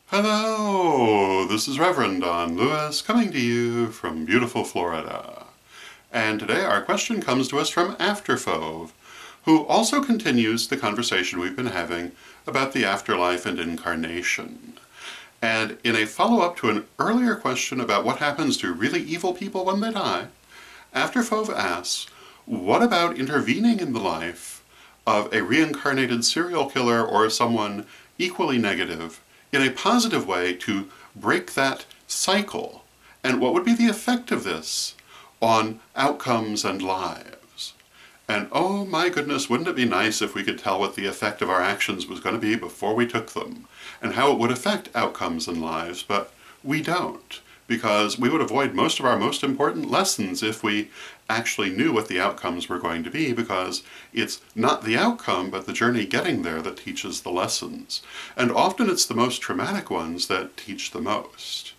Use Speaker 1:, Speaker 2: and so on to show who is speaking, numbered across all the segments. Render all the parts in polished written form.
Speaker 1: Hello, this is Reverend Don Lewis coming to you from beautiful Florida. And today our question comes to us from Afterfove, who also continues the conversation we've been having about the afterlife and incarnation. And in a follow-up to an earlier question about what happens to really evil people when they die, Afterfove asks, what about intervening in the life of a reincarnated serial killer or someone equally negative in a positive way to break that cycle? And what would be the effect of this on outcomes and lives? And oh my goodness, wouldn't it be nice if we could tell what the effect of our actions was going to be before we took them, and how it would affect outcomes and lives, but we don't, because we would avoid most of our most important lessons if we actually knew what the outcomes were going to be, because it's not the outcome but the journey getting there that teaches the lessons. And often it's the most traumatic ones that teach the most.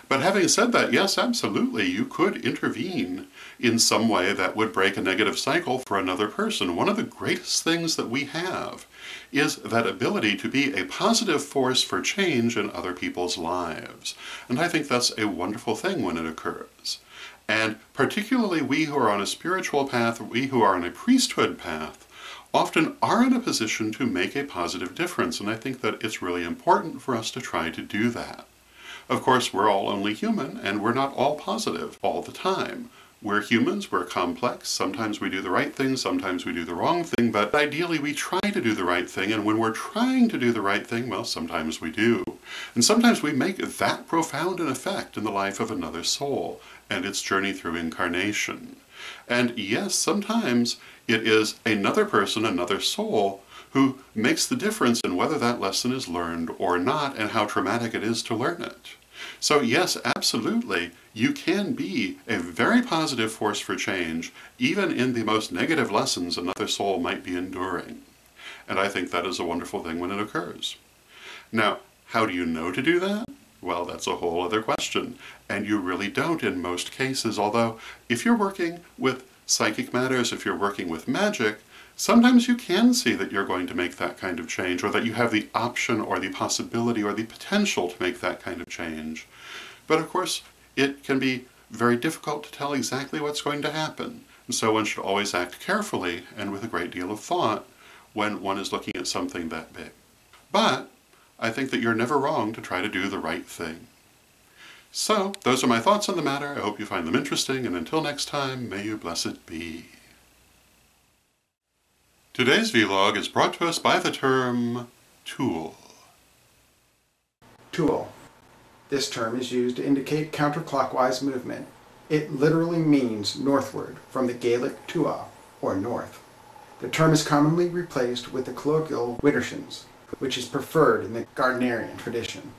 Speaker 1: But having said that, yes, absolutely, you could intervene in some way that would break a negative cycle for another person. One of the greatest things that we have is that ability to be a positive force for change in other people's lives. And I think that's a wonderful thing when it occurs. And particularly we who are on a spiritual path, we who are on a priesthood path, often are in a position to make a positive difference. And I think that it's really important for us to try to do that. Of course, we're all only human, and we're not all positive all the time. We're humans, we're complex, sometimes we do the right thing, sometimes we do the wrong thing, but ideally we try to do the right thing, and when we're trying to do the right thing, well, sometimes we do. And sometimes we make that profound an effect in the life of another soul and its journey through incarnation. And yes, sometimes it is another person, another soul, who makes the difference in whether that lesson is learned or not, and how traumatic it is to learn it. So yes, absolutely, you can be a very positive force for change, even in the most negative lessons another soul might be enduring. And I think that is a wonderful thing when it occurs. Now, how do you know to do that? Well, that's a whole other question, and you really don't in most cases, although if you're working with psychic matters, if you're working with magic, sometimes you can see that you're going to make that kind of change, or that you have the option or the possibility or the potential to make that kind of change. But of course, it can be very difficult to tell exactly what's going to happen. And so one should always act carefully and with a great deal of thought when one is looking at something that big. But I think that you're never wrong to try to do the right thing. So, those are my thoughts on the matter. I hope you find them interesting, and until next time, may you blessed be. Today's vlog is brought to us by the term tool.
Speaker 2: Tool. This term is used to indicate counterclockwise movement. It literally means northward, from the Gaelic tua, or north. The term is commonly replaced with the colloquial Widdershins, which is preferred in the Gardnerian tradition.